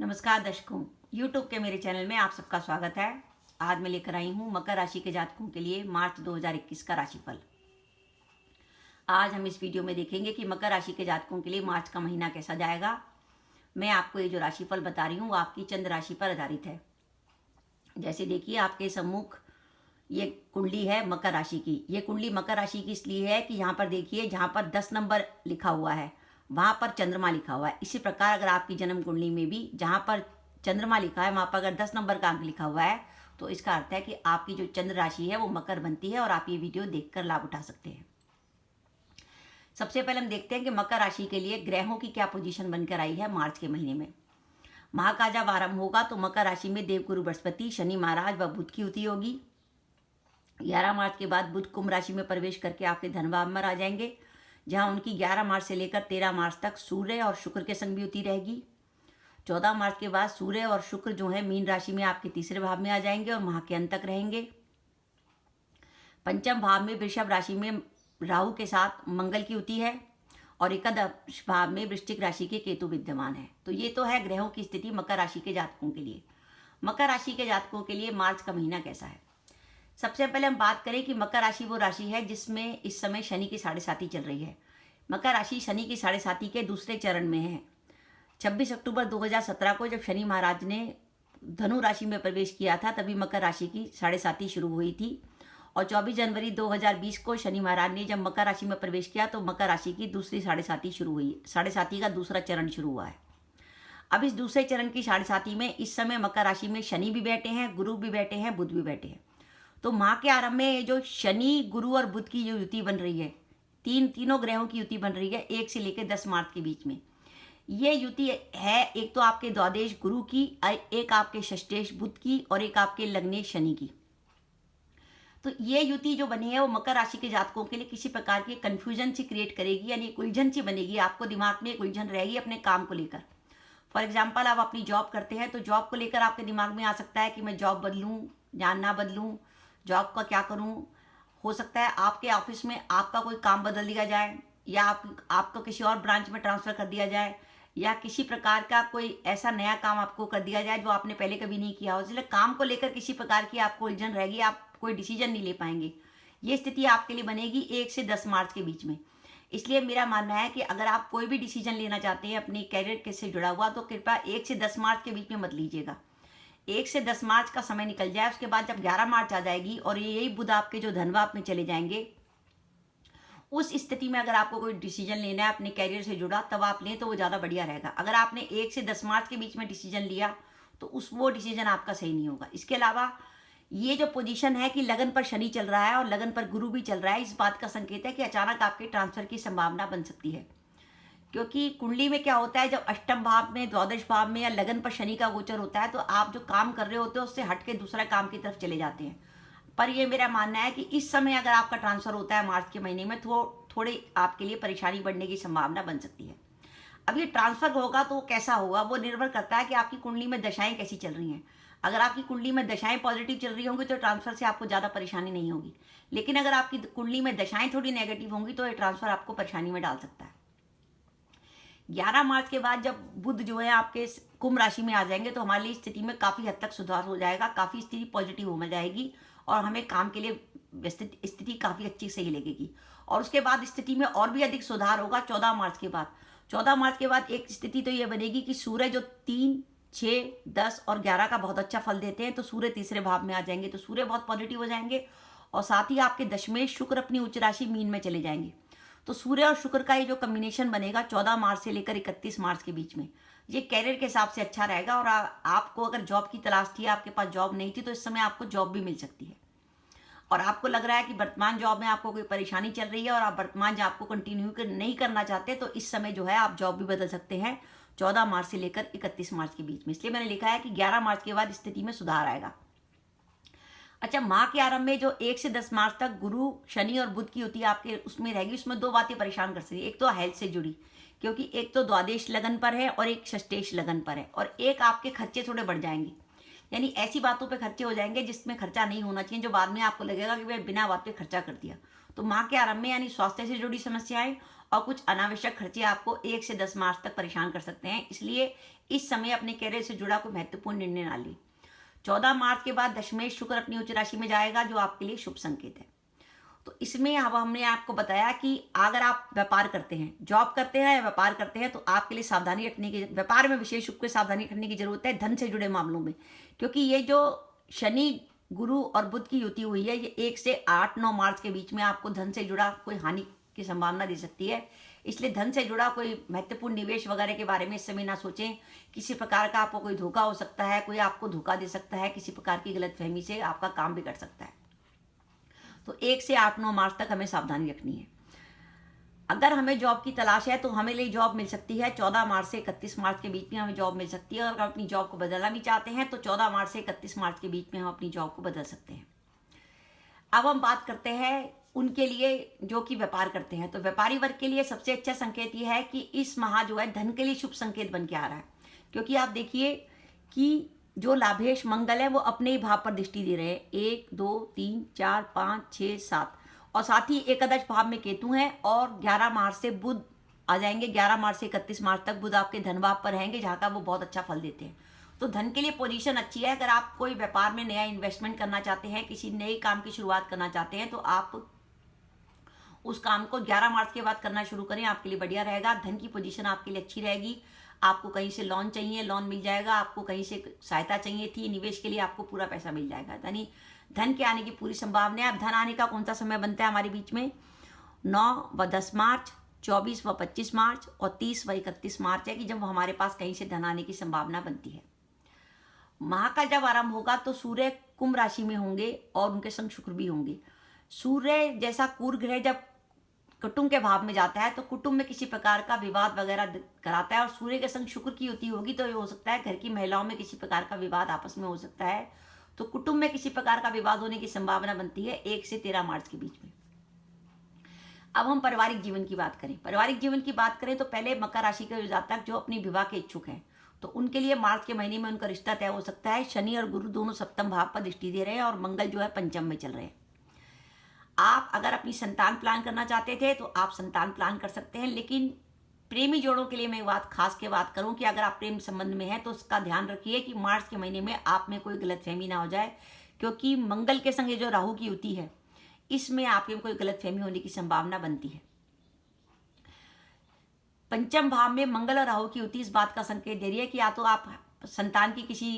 नमस्कार दर्शकों, YouTube के मेरे चैनल में आप सबका स्वागत है। आज मैं लेकर आई हूँ मकर राशि के जातकों के लिए मार्च 2021 का राशिफल। आज हम इस वीडियो में देखेंगे कि मकर राशि के जातकों के लिए मार्च का महीना कैसा जाएगा। मैं आपको ये जो राशिफल बता रही हूँ वो आपकी चंद्र राशि पर आधारित है। जैसे देखिए, आपके सम्मुख ये कुंडली है मकर राशि की। ये कुंडली मकर राशि की इसलिए है कि यहाँ पर देखिए, जहाँ पर 10 नंबर लिखा हुआ है वहाँ पर चंद्रमा लिखा हुआ है। इसी प्रकार अगर आपकी जन्म कुंडली में भी जहाँ पर चंद्रमा लिखा है वहाँ पर अगर 10 नंबर का अंक लिखा हुआ है तो इसका अर्थ है कि आपकी जो चंद्र राशि है वो मकर बनती है और आप ये वीडियो देखकर लाभ उठा सकते हैं। सबसे पहले हम देखते हैं कि मकर राशि के लिए ग्रहों की क्या पोजीशन बनकर आई है मार्च के महीने में। माह का जब आरंभ होगा तो मकर राशि में देवगुरु बृहस्पति, शनि महाराज व बुध की युति होगी। 11 मार्च के बाद बुध कुंभ राशि में प्रवेश करके आपके धन भाव में आ जाएंगे, जहां उनकी 11 मार्च से लेकर 13 मार्च तक सूर्य और शुक्र के संग भी युति रहेगी। 14 मार्च के बाद सूर्य और शुक्र जो है मीन राशि में आपके तीसरे भाव में आ जाएंगे और माह के अंत तक रहेंगे। पंचम भाव में वृषभ राशि में राहु के साथ मंगल की युति है और एकादश भाव में वृश्चिक राशि के केतु विद्यमान है। तो ये तो है ग्रहों की स्थिति मकर राशि के जातकों के लिए। मकर राशि के जातकों के लिए मार्च का महीना कैसा है। सबसे पहले हम बात करें कि मकर राशि वो राशि है जिसमें इस समय शनि की 7.5 चल रही है। मकर राशि शनि की 7.5 के दूसरे चरण में है। 26 अक्टूबर 2017 को जब शनि महाराज ने धनु राशि में प्रवेश किया था तभी मकर राशि की 7.5 शुरू हुई थी और 24 जनवरी 2020 को शनि महाराज ने जब मकर राशि में प्रवेश किया तो मकर राशि की दूसरी 7.5 शुरू हुई। 7.5 का दूसरा चरण शुरू हुआ है। अब इस दूसरे चरण की 7.5 में इस समय मकर राशि में शनि भी बैठे हैं, गुरु भी बैठे हैं, बुध भी बैठे हैं। तो माह के आरंभ में जो शनि, गुरु और बुध की जो युति बन रही है, तीनों ग्रहों की युति बन रही है 1 से लेकर 10 मार्च के बीच में। ये युति है एक तो आपके द्वादश गुरु की, एक आपके षष्ठेश बुध की और एक आपके लग्नेश शनि की। तो ये युति जो बनी है वो मकर राशि के जातकों के लिए किसी प्रकार की कंफ्यूजन सी क्रिएट करेगी, यानी एक उलझन सी बनेगी। आपको दिमाग में एक उलझन रहेगी अपने काम को लेकर। फॉर एग्जाम्पल, आप अपनी जॉब करते हैं तो जॉब को लेकर आपके दिमाग में आ सकता है कि मैं जॉब बदलूं या ना बदलूं, जॉब का क्या करूं। हो सकता है आपके ऑफिस में आपका कोई काम बदल दिया जाए या आपको किसी और ब्रांच में ट्रांसफ़र कर दिया जाए या किसी प्रकार का कोई ऐसा नया काम आपको कर दिया जाए जो आपने पहले कभी नहीं किया हो। इसलिए काम को लेकर किसी प्रकार की आपको उलझन रहेगी, आप कोई डिसीजन नहीं ले पाएंगे। ये स्थिति आपके लिए बनेगी 1 से 10 मार्च के बीच में। इसलिए मेरा मानना है कि अगर आप कोई भी डिसीजन लेना चाहते हैं अपने कैरियर के से जुड़ा हुआ तो कृपया 1 से 10 मार्च के बीच में मत लीजिएगा। 1 से 10 मार्च का समय निकल जाए, उसके बाद जब 11 मार्च आ जाएगी और यही बुध आपके जो धनभाव में चले जाएंगे, उस स्थिति में अगर आपको कोई डिसीजन लेना है अपने कैरियर से जुड़ा तब आप लें तो वो ज़्यादा बढ़िया रहेगा। अगर आपने 1 से 10 मार्च के बीच में डिसीजन लिया तो वो डिसीजन आपका सही नहीं होगा। इसके अलावा ये जो पोजीशन है कि लगन पर शनि चल रहा है और लगन पर गुरु भी चल रहा है, इस बात का संकेत है कि अचानक आपके ट्रांसफर की संभावना बन सकती है। क्योंकि कुंडली में क्या होता है, जब अष्टम भाव में, द्वादश भाव में या लगन पर शनि का गोचर होता है तो आप जो काम कर रहे होते हैं उससे हट के दूसरा काम की तरफ चले जाते हैं। पर ये मेरा मानना है कि इस समय अगर आपका ट्रांसफर होता है मार्च के महीने में तो थोड़ी आपके लिए परेशानी बढ़ने की संभावना बन सकती है। अब ये ट्रांसफर होगा तो कैसा होगा वो निर्भर करता है कि आपकी कुंडली में दशाएं कैसी चल रही हैं। अगर आपकी कुंडली में दशाएं पॉजिटिव चल रही होंगी तो ट्रांसफर से आपको ज़्यादा परेशानी नहीं होगी, लेकिन अगर आपकी कुंडली में दशाएं थोड़ी नेगेटिव होंगी तो ये ट्रांसफर आपको परेशानी में डाल सकता है। 11 मार्च के बाद जब बुध जो है आपके कुंभ राशि में आ जाएंगे तो हमारे लिए स्थिति में काफ़ी हद तक सुधार हो जाएगा, काफ़ी स्थिति पॉजिटिव हो जाएगी और हमें काम के लिए स्थिति काफ़ी अच्छी सही लगेगी। और उसके बाद स्थिति में और भी अधिक सुधार होगा 14 मार्च के बाद। 14 मार्च के बाद एक स्थिति तो ये बनेगी कि सूर्य जो 3, 6, 10 और 11 का बहुत अच्छा फल देते हैं तो सूर्य तीसरे भाव में आ जाएंगे, तो सूर्य बहुत पॉजिटिव हो जाएंगे और साथ ही आपके दशमेश शुक्र अपनी उच्च राशि मीन में चले जाएंगे। तो सूर्य और शुक्र का ये जो कम्बिनेशन बनेगा 14 मार्च से लेकर 31 मार्च के बीच में, ये कैरियर के हिसाब से अच्छा रहेगा। और आपको अगर जॉब की तलाश थी, आपके पास जॉब नहीं थी, तो इस समय आपको जॉब भी मिल सकती है। और आपको लग रहा है कि वर्तमान जॉब में आपको कोई परेशानी चल रही है और आप वर्तमान जॉब को कंटिन्यू नहीं करना चाहते तो इस समय जो है आप जॉब भी बदल सकते हैं 14 मार्च से लेकर 31 मार्च के बीच में। इसलिए मैंने लिखा है कि 11 मार्च के बाद स्थिति में सुधार आएगा। अच्छा, माह के आरंभ में जो 1 से 10 मार्च तक गुरु, शनि और बुध की युति आपके उसमें रहेगी। उसमें 2 बातें परेशान कर सकती है। एक तो हेल्थ से जुड़ी, क्योंकि एक तो द्वादश लगन पर है और एक षष्ठेश लगन पर है, और एक आपके खर्चे थोड़े बढ़ जाएंगे, यानी ऐसी बातों पे खर्चे हो जाएंगे जिसमें खर्चा नहीं होना चाहिए, जो बाद में आपको लगेगा कि मैं बिना बात पे खर्चा कर दिया। तो माह के आरंभ में यानी स्वास्थ्य से जुड़ी समस्याएं और कुछ अनावश्यक खर्चे आपको 1 से 10 मार्च तक परेशान कर सकते हैं। इसलिए इस समय अपने कैरियर से जुड़ा कोई महत्वपूर्ण निर्णय ना लें। 14 मार्च के बाद दशमेश शुक्र अपनी उच्च राशि में जाएगा, जो आपके लिए शुभ संकेत है। तो इसमें अब हमने आपको बताया कि अगर आप व्यापार करते हैं, जॉब करते हैं या व्यापार करते हैं, तो आपके लिए सावधानी रखने की, व्यापार में विशेष रूप से सावधानी रखने की जरूरत है धन से जुड़े मामलों में, क्योंकि ये जो शनि गुरु और बुध की युति हुई है, ये 1 से 8-9 मार्च के बीच में आपको धन से जुड़ा कोई हानि की संभावना दे सकती है। इसलिए धन से जुड़ा कोई महत्वपूर्ण निवेश वगैरह के बारे में इस समय ना सोचें। किसी प्रकार का आपको कोई धोखा हो सकता है, कोई आपको धोखा दे सकता है, किसी प्रकार की गलतफहमी से आपका काम बिगड़ सकता है। तो 1 से 8-9 मार्च तक हमें सावधानी रखनी है। अगर हमें जॉब की तलाश है तो हमें लिए जॉब मिल सकती है 14 मार्च से 31 मार्च के बीच में हमें जॉब मिल सकती है। और अगर अपनी जॉब को बदलना भी चाहते हैं तो 14 मार्च से 31 मार्च के बीच में हम अपनी जॉब को बदल सकते हैं। अब हम बात करते हैं उनके लिए जो कि व्यापार करते हैं। तो व्यापारी वर्ग के लिए सबसे अच्छा संकेत यह है कि इस माह जो है धन के लिए शुभ संकेत बन के आ रहा है, क्योंकि आप देखिए कि जो लाभेश मंगल है वो अपने ही भाव पर दृष्टि दे रहे हैं, 1 2 3 4 5 6 7, और साथ ही एकादश भाव में केतु हैं। और 11 मार्च से बुध आ जाएंगे, 11 मार्च से 31 मार्च तक बुध आपके धन भाव पर रहेंगे, जहाँ का वो बहुत अच्छा फल देते हैं। तो धन के लिए पोजीशन अच्छी है। अगर आप कोई व्यापार में नया इन्वेस्टमेंट करना चाहते हैं, किसी नए काम की शुरुआत करना चाहते हैं, तो आप उस काम को 11 मार्च के बाद करना शुरू करें, आपके लिए बढ़िया रहेगा। धन की पोजीशन आपके लिए अच्छी रहेगी। आपको कहीं से लोन चाहिए, लोन मिल जाएगा। आपको कहीं से सहायता चाहिए थी निवेश के लिए, आपको पूरा पैसा मिल जाएगा। धन के आने की पूरी संभावना है। अब धन आने का कौन सा समय बनता है हमारे बीच में? 9 व 10 मार्च, 24 व 25 मार्च और 30 व 31 मार्च है कि जब हमारे पास कहीं से धन आने की संभावना बनती है। माह का जब आरंभ होगा तो सूर्य कुंभ राशि में होंगे और उनके संग शुक्र भी होंगे। सूर्य जैसा क्रूर ग्रह जब कुटुंब के भाव में जाता है तो कुटुंब में किसी प्रकार का विवाद वगैरह कराता है, और सूर्य के संग शुक्र की युति होगी तो ये हो सकता है घर की महिलाओं में किसी प्रकार का विवाद आपस में हो सकता है। तो कुटुंब में किसी प्रकार का विवाद होने की संभावना बनती है 1 से 13 मार्च के बीच में। अब हम पारिवारिक जीवन की बात करें। पारिवारिक जीवन की बात करें तो पहले मकर राशि के जातक जो अपनी विवाह के इच्छुक हैं, तो उनके लिए मार्च के महीने में उनका रिश्ता तय हो सकता है। शनि और गुरु दोनों सप्तम भाव पर दृष्टि दे रहे हैं और मंगल जो है पंचम में चल रहे हैं। आप अगर अपनी संतान प्लान करना चाहते थे तो आप संतान प्लान कर सकते हैं, लेकिन प्रेमी जोड़ों के लिए मैं बात खास के बात करूं कि अगर आप प्रेम संबंध में हैं तो उसका ध्यान रखिए कि मार्च के महीने में आप में कोई गलतफहमी ना हो जाए, क्योंकि मंगल के संग ये जो राहु की युति है इसमें आपके कोई गलतफहमी होने की संभावना बनती है। पंचम भाव में मंगल और राहु की युति इस बात का संकेत दे रही है कि या तो आप संतान की किसी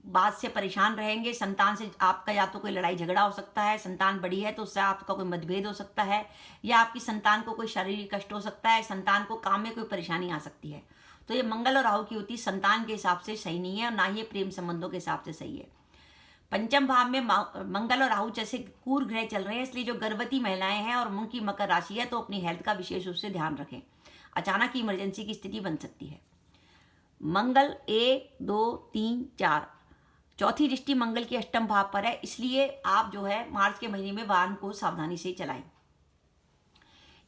बात से परेशान रहेंगे, संतान से आपका या तो कोई लड़ाई झगड़ा हो सकता है, संतान बड़ी है तो उससे आपका कोई मतभेद हो सकता है, या आपकी संतान को कोई शारीरिक कष्ट हो सकता है, संतान को काम में कोई परेशानी आ सकती है। तो ये मंगल और राहु की युति संतान के हिसाब से सही नहीं है और ना ही प्रेम संबंधों के हिसाब से सही है। पंचम भाव में मंगल और राहु जैसे क्रूर ग्रह चल रहे हैं, इसलिए जो गर्भवती महिलाएं हैं और उनकी मकर राशि है तो अपनी हेल्थ का विशेष रूप से ध्यान रखें। अचानक इमरजेंसी की स्थिति बन सकती है। मंगल 1 2 3 4 चौथी दृष्टि मंगल की अष्टम भाव पर है, इसलिए आप जो है मार्च के महीने में वाहन को सावधानी से चलाएं।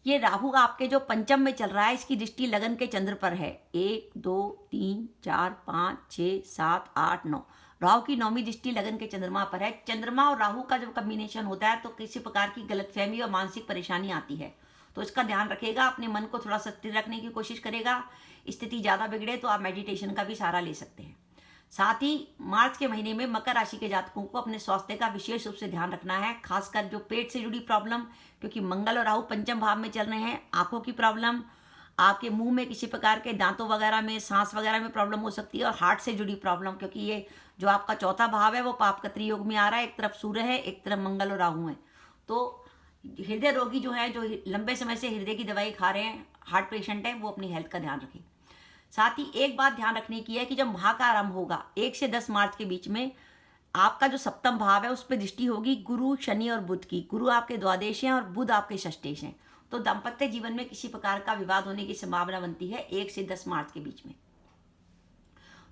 ये राहु आपके जो पंचम में चल रहा है इसकी दृष्टि लगन के चंद्र पर है। 1 2 3 4 5 6 7 8 9 राहु की 9वीं दृष्टि लगन के चंद्रमा पर है। चंद्रमा और राहु का जब कॉम्बिनेशन होता है तो किसी प्रकार की गलतफहमी और मानसिक परेशानी आती है, तो इसका ध्यान रखेगा। अपने मन को थोड़ा स्थिर रखने की कोशिश करेगा। स्थिति ज़्यादा बिगड़े तो आप मेडिटेशन का भी सहारा ले सकते हैं। साथ ही मार्च के महीने में मकर राशि के जातकों को अपने स्वास्थ्य का विशेष रूप से ध्यान रखना है, खासकर जो पेट से जुड़ी प्रॉब्लम, क्योंकि मंगल और राहु पंचम भाव में चल रहे हैं। आंखों की प्रॉब्लम, आपके मुंह में किसी प्रकार के दांतों वगैरह में, सांस वगैरह में प्रॉब्लम हो सकती है, और हार्ट से जुड़ी प्रॉब्लम, क्योंकि ये जो आपका चौथा भाव है वो पापकत्री योग में आ रहा है। एक तरफ सूर्य है, एक तरफ मंगल और राहु है। तो हृदय रोगी जो है, जो लंबे समय से हृदय की दवाई खा रहे हैं, हार्ट पेशेंट है, वो अपनी हेल्थ का ध्यान रखें। साथ ही एक बात ध्यान रखने की है कि जब माह का आरंभ होगा 1 से 10 मार्च के बीच में, आपका जो सप्तम भाव है उस पर दृष्टि होगी गुरु, शनि और बुध की। गुरु आपके द्वादश हैं और बुध आपके षष्ठेश हैं, तो दाम्पत्य जीवन में किसी प्रकार का विवाद होने की संभावना बनती है 1 से 10 मार्च के बीच में।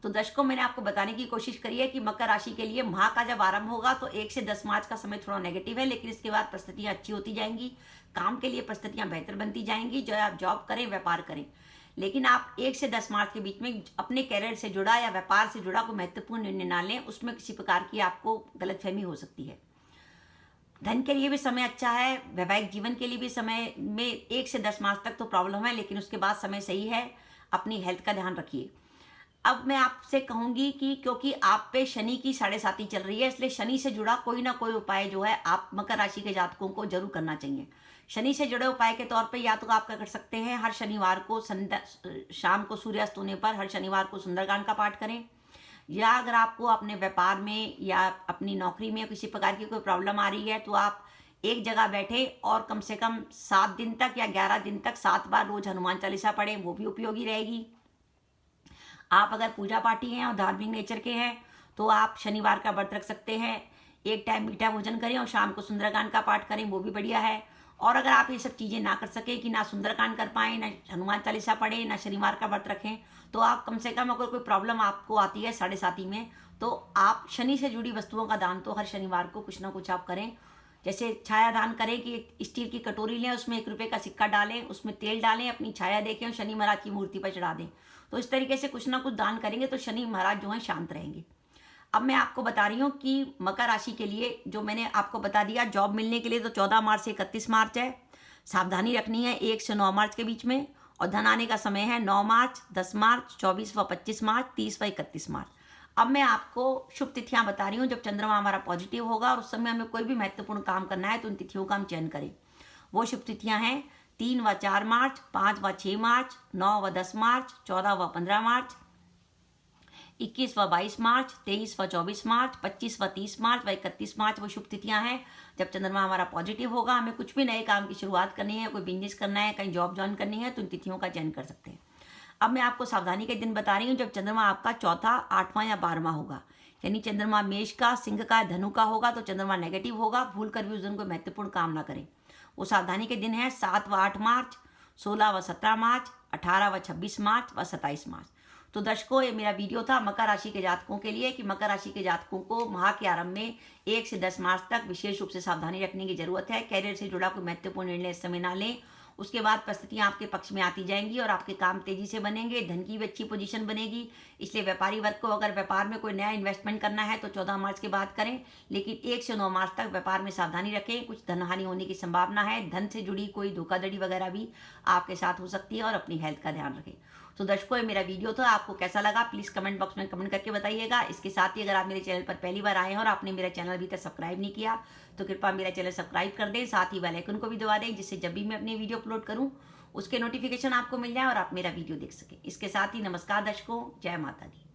तो दर्शकों, मैंने आपको बताने की कोशिश करी है कि मकर राशि के लिए माह का जब आरंभ होगा तो 1 से 10 मार्च का समय थोड़ा नेगेटिव है, लेकिन इसके बाद परिस्थितियां अच्छी होती जाएंगी। काम के लिए परिस्थितियां बेहतर बनती जाएंगी। जो आप जॉब करें, व्यापार करें, लेकिन आप 1 से 10 मार्च के बीच में अपने कैरियर से जुड़ा या व्यापार से जुड़ा कोई महत्वपूर्ण निर्णय ना लें, उसमें किसी प्रकार की आपको गलतफहमी हो सकती है। धन के लिए भी समय अच्छा है, वैवाहिक जीवन के लिए भी समय में 1 से 10 मास तक तो प्रॉब्लम है, लेकिन उसके बाद समय सही है। अपनी हेल्थ का ध्यान रखिए। अब मैं आपसे कहूंगी कि क्योंकि आप पे शनि की 7.5 चल रही है, इसलिए शनि से जुड़ा कोई ना कोई उपाय जो है आप मकर राशि के जातकों को जरूर करना चाहिए। शनि से जुड़े उपाय के तौर पे या तो आप क्या कर सकते हैं, हर शनिवार को शाम को सूर्यास्त होने पर हर शनिवार को सुंदरकांड का पाठ करें। या अगर आपको अपने व्यापार में या अपनी नौकरी में किसी प्रकार की कोई प्रॉब्लम आ रही है, तो आप एक जगह बैठे और कम से कम 7 दिन तक या 11 दिन तक 7 बार रोज हनुमान चालीसा पढ़ें, वो भी उपयोगी रहेगी। आप अगर पूजा पाठी हैं और धार्मिक नेचर के हैं, तो आप शनिवार का व्रत रख सकते हैं। एक टाइम मीठा भोजन करें और शाम को सुंदरकांड का पाठ करें, वो भी बढ़िया है। और अगर आप ये सब चीज़ें ना कर सके कि ना सुंदरकांड कर पाएँ, ना हनुमान चालीसा पढ़ें, ना शनिवार का व्रत रखें, तो आप कम से कम अगर कोई प्रॉब्लम आपको आती है 7.5 में, तो आप शनि से जुड़ी वस्तुओं का दान तो हर शनिवार को कुछ ना कुछ आप करें। जैसे छाया दान करें कि एक स्टील की कटोरी लें, उसमें 1 रुपये का सिक्का डालें, उसमें तेल डालें, अपनी छाया देखें और शनि महाराज की मूर्ति पर चढ़ा दें। तो इस तरीके से कुछ ना कुछ दान करेंगे तो शनि महाराज जो है शांत रहेंगे। अब मैं आपको बता रही हूँ कि मकर राशि के लिए जो मैंने आपको बता दिया, जॉब मिलने के लिए तो 14 मार्च से 31 मार्च है। सावधानी रखनी है 1 से 9 मार्च के बीच में। और धन आने का समय है 9 मार्च, 10 मार्च, 24 व 25 मार्च, 30 व 31 मार्च। अब मैं आपको शुभ तिथियां बता रही हूँ जब चंद्रमा हमारा पॉजिटिव होगा और उस समय हमें कोई भी महत्वपूर्ण काम करना है तो उन तिथियों का हम चयन करें। वो शुभ तिथियां हैं 3 व 4 मार्च, 5 व 6 मार्च, 9 व 10 मार्च, 14 व 15 मार्च, 21 व 22 मार्च, 23 व 24 मार्च, 25 व 30 मार्च व 31 मार्च वो शुभ तिथियां हैं जब चंद्रमा हमारा पॉजिटिव होगा। हमें कुछ भी नए काम की शुरुआत करनी है, कोई बिजनेस करना है, कहीं जॉब ज्वाइन करनी है, तो उन तिथियों का चयन कर सकते हैं। अब मैं आपको सावधानी के दिन बता रही हूँ जब चंद्रमा आपका चौथा, 8वां या 12वां होगा। यानी चंद्रमा मेष का, सिंह का, धनु का होगा तो चंद्रमा नेगेटिव होगा। भूल कर भी उस दिन कोई महत्वपूर्ण काम ना करें। वो सावधानी के दिन है 7 व 8 मार्च, 16 व 17 मार्च, 18 व 26 मार्च व 27 मार्च। तो दर्शकों, ये मेरा वीडियो था मकर राशि के जातकों के लिए कि मकर राशि के जातकों को माह के आरंभ में 1 से 10 मार्च तक विशेष रूप से सावधानी रखने की जरूरत है। कैरियर से जुड़ा कोई महत्वपूर्ण निर्णय इस समय ना लें। उसके बाद परिस्थितियां आपके पक्ष में आती जाएंगी और आपके काम तेजी से बनेंगे, धन की भी अच्छी पोजीशन बनेगी। इसलिए व्यापारी वर्ग को अगर व्यापार में कोई नया इन्वेस्टमेंट करना है तो 14 मार्च के बाद करें, लेकिन 1 से 9 मार्च तक व्यापार में सावधानी रखें। कुछ धन हानि होने की संभावना है। धन से जुड़ी कोई धोखाधड़ी वगैरह भी आपके साथ हो सकती है और अपनी हेल्थ का ध्यान रखें। तो दर्शकों, ये मेरा वीडियो था, आपको कैसा लगा प्लीज़ कमेंट बॉक्स में कमेंट करके बताइएगा। इसके साथ ही अगर आप मेरे चैनल पर पहली बार आए हैं और आपने मेरा चैनल अभी तक सब्सक्राइब नहीं किया तो कृपया मेरा चैनल सब्सक्राइब कर दें, साथ ही बेल आइकन को भी दबा दें, जिससे जब भी मैं अपनी वीडियो अपलोड करूं उसके नोटिफिकेशन आपको मिल जाए और आप मेरा वीडियो देख सकें। इसके साथ ही नमस्कार दर्शकों, जय माता दी।